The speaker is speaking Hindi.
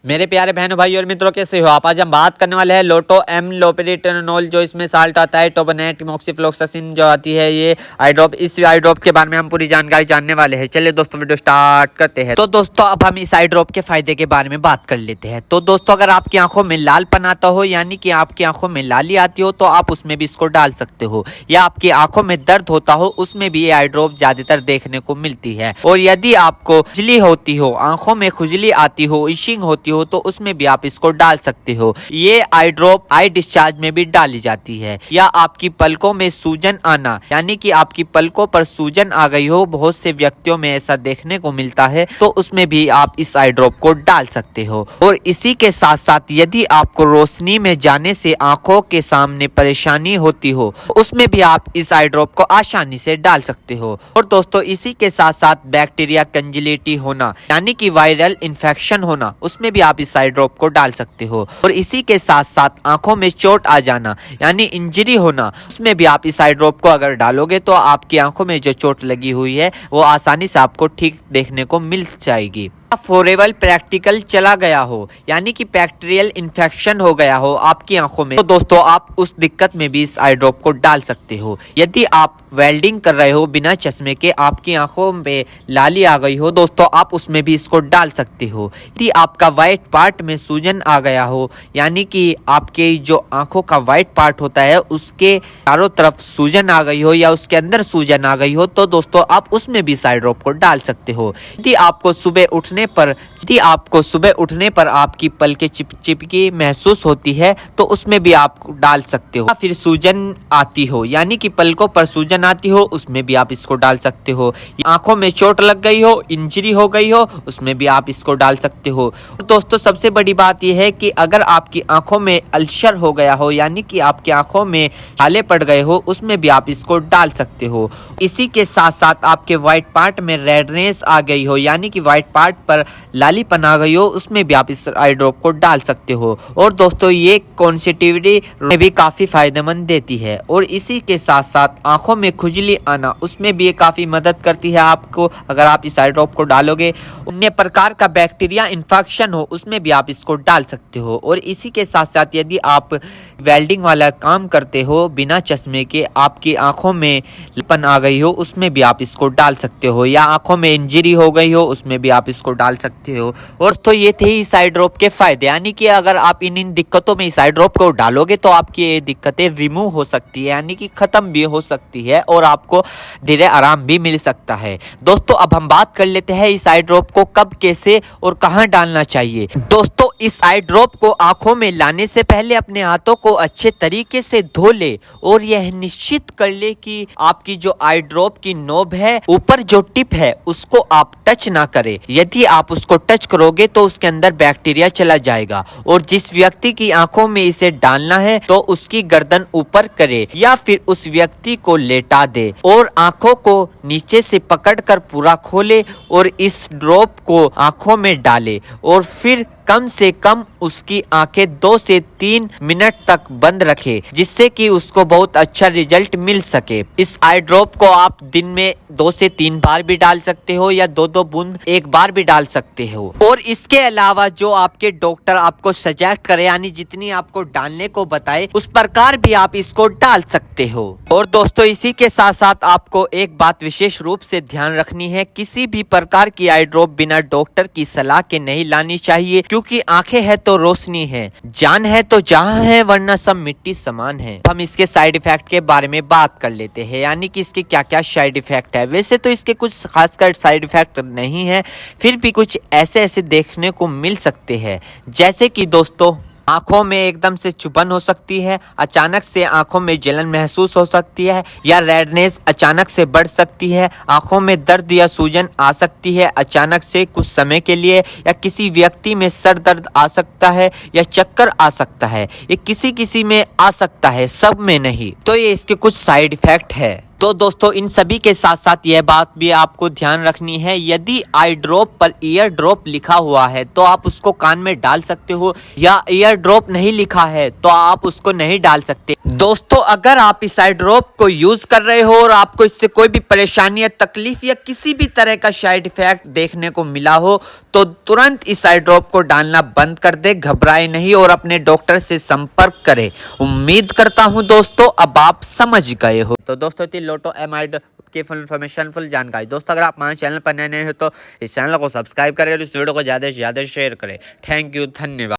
मेरे प्यारे बहनों भाई और मित्रों, कैसे हो आप। आज हम बात करने वाले हैं लोटो एम लोपेरिटेनोल, जो इसमें साल्ट आता है, टोबनेट मोक्सिफ्लोक्सासिन जो आती है ये आई ड्रॉप। इस आई ड्रॉप के बारे में हम पूरी जानकारी जानने वाले हैं। चलिए दोस्तों वीडियो स्टार्ट करते हैं। तो दोस्तों अब हम इस आई ड्रॉप के फायदे के बारे में बात कर लेते हैं। तो दोस्तों अगर आपकी आंखों में लालपन आता हो, यानी कि आपकी आंखों में लाली आती हो, तो आप उसमें भी इसको डाल सकते हो। या आपकी आंखों में दर्द होता हो, उसमें भी ये आई ड्रॉप ज्यादातर देखने को मिलती है। और यदि आपको खुजली होती हो, आंखों में खुजली आती हो, इशिंग होती हो, तो उसमें भी आप इसको डाल सकते हो। ये आई ड्रॉप आई डिस्चार्ज में भी डाली जाती है। या आपकी पलकों में सूजन आना, यानी कि आपकी पलकों पर सूजन आ गई हो, बहुत से व्यक्तियों में ऐसा देखने को मिलता है, तो उसमें भी आप इस आई ड्रॉप को डाल सकते हो। और इसी के साथ साथ यदि आपको रोशनी में जाने से आंखों के सामने परेशानी होती हो, उसमें भी आप इस आई ड्रॉप को आसानी से डाल सकते हो। और दोस्तों इसी के साथ साथ बैक्टीरिया कंजिलिटी होना, यानी कि वायरल इन्फेक्शन होना, उसमें भी आप इस आई ड्रॉप को डाल सकते हो। और इसी के साथ साथ आंखों में चोट आ जाना, यानी इंजरी होना, उसमें भी आप इस आई ड्रॉप को अगर डालोगे तो आपकी आंखों में जो चोट लगी हुई है वो आसानी से आपको ठीक देखने को मिल जाएगी। फॉरेवल प्रैक्टिकल चला गया हो, यानी कि बैक्टीरियल इन्फेक्शन हो गया हो आपकी आंखों में, तो दोस्तों आप उस दिक्कत में भी इस आई ड्रॉप को डाल सकते हो। यदि आप वेल्डिंग कर रहे हो बिना चश्मे के, आपकी आंखों में लाली आ गई हो, दोस्तों आप उसमें भी इसको डाल सकते हो। यदि आपका व्हाइट पार्ट में सूजन आ गया हो, यानी कि आपके जो आंखों का व्हाइट पार्ट होता है उसके चारों तरफ सूजन आ गई हो या उसके अंदर सूजन आ गई हो, तो दोस्तों आप उसमें भी इस आई ड्रॉप को डाल सकते हो। यदि आपको सुबह उठने पर आपकी पलकें चिपचिपकी महसूस होती है, तो उसमें भी आप डाल सकते हो। फिर सूजन आती हो, यानी कि पलकों पर सूजन आती हो, उसमें भी आप इसको डाल सकते हो। आंखों में चोट लग गई हो, इंजरी हो गई हो, उसमें भी आप इसको डाल सकते हो। और दोस्तों सबसे बड़ी बात यह है कि अगर आपकी आंखों में अल्सर हो गया हो, यानी कि आपकी आंखों में छाले पड़ गए हो, उसमें भी आप इसको डाल सकते हो। इसी के साथ साथ आपके व्हाइट पार्ट में रेडनेस आ गई हो, यानी कि व्हाइट पार्ट पर लालीपन आ गई हो, उसमें भी आप इस आई ड्रॉप को डाल सकते हो। और दोस्तों ये कॉन्सेटिविटी में भी काफी फायदेमंद देती है। और इसी के साथ साथ आंखों में खुजली आना, उसमें भी ये काफी मदद करती है आपको। अगर आप इस आई ड्रॉप को डालोगे, अन्य प्रकार का बैक्टीरिया इन्फेक्शन हो, उसमें भी आप इसको डाल सकते हो। और इसी के साथ साथ यदि आप वेल्डिंग वाला काम करते हो बिना चश्मे के, आपकी आंखों में लालीपन आ गई हो, उसमें भी आप इसको डाल सकते हो। या आंखों में इंजरी हो गई हो, उसमें भी आप इसको डाल सकते हो। और तो ये थे इस आई ड्रॉप के फायदे, यानी कि अगर आप इन दिक्कतों में इस आई ड्रॉप को डालोगे तो आपकी ये दिक्कतें रिमूव हो सकती है, यानी कि खत्म भी हो सकती है और आपको धीरे आराम भी मिल सकता है। दोस्तों अब हम बात कर लेते हैं इस आई ड्रॉप को कब, कैसे और कहां डालना चाहिए। दोस्तों इस आई ड्रॉप को आंखों में लाने से पहले अपने हाथों को अच्छे तरीके से धो ले और यह निश्चित कर ले कि आपकी जो आई ड्रॉप की नोब है, ऊपर जो टिप है, उसको आप टच ना करें। यदि आप उसको टच करोगे तो उसके अंदर बैक्टीरिया चला जाएगा। और जिस व्यक्ति की आंखों में इसे डालना है तो उसकी गर्दन ऊपर करे या फिर उस व्यक्ति को लेटा दे और आंखों को नीचे से पकड़कर पूरा खोले और इस ड्रॉप को आंखों में डाले। और फिर कम से कम उसकी आंखें 2 से 3 मिनट तक बंद रखे, जिससे कि उसको बहुत अच्छा रिजल्ट मिल सके। इस आई ड्रॉप को आप दिन में 2 से 3 बार भी डाल सकते हो या 2-2 बूंद एक बार भी डाल सकते हो। और इसके अलावा जो आपके डॉक्टर आपको सजेस्ट करे, यानी जितनी आपको डालने को बताए, उस प्रकार भी आप इसको डाल सकते हो। और दोस्तों इसी के साथ साथ आपको एक बात विशेष रूप से ध्यान रखनी है, किसी भी प्रकार की आई ड्रॉप बिना डॉक्टर की सलाह के नहीं लानी चाहिए, क्योंकि आंखें है तो रोशनी है, जान है तो जहां है, वरना सब मिट्टी समान है। हम इसके साइड इफेक्ट के बारे में बात कर लेते हैं, यानी कि इसके क्या क्या साइड इफेक्ट है। वैसे तो इसके कुछ खासकर साइड इफेक्ट नहीं है, फिर भी कुछ ऐसे देखने को मिल सकते हैं, जैसे कि दोस्तों आंखों में एकदम से चुभन हो सकती है, अचानक से आंखों में जलन महसूस हो सकती है, या रेडनेस अचानक से बढ़ सकती है, आंखों में दर्द या सूजन आ सकती है अचानक से कुछ समय के लिए, या किसी व्यक्ति में सर दर्द आ सकता है या चक्कर आ सकता है। ये किसी किसी में आ सकता है, सब में नहीं। तो ये इसके कुछ साइड इफेक्ट है। तो दोस्तों इन सभी के साथ साथ यह बात भी आपको ध्यान रखनी है, यदि आई ड्रॉप पर ईयर ड्रॉप लिखा हुआ है तो आप उसको कान में डाल सकते हो, या ईयर ड्रॉप नहीं लिखा है तो आप उसको नहीं डाल सकते। दोस्तों अगर आप इस आई ड्रॉप को यूज कर रहे हो और आपको इससे कोई भी परेशानी या तकलीफ या किसी भी तरह का साइड इफेक्ट देखने को मिला हो तो तुरंत इस आई ड्रॉप को डालना बंद कर दे, घबराए नहीं और अपने डॉक्टर से संपर्क करें। उम्मीद करता हूं दोस्तों अब आप समझ गए हो। तो दोस्तों थी लोटो एमाइड की फुल इन्फॉर्मेशन, फुल जानकारी। दोस्तों अगर आप हमारे चैनल पर नए हो तो इस चैनल को सब्सक्राइब करें और इस वीडियो को ज़्यादा से ज़्यादा शेयर करें। थैंक यू, धन्यवाद।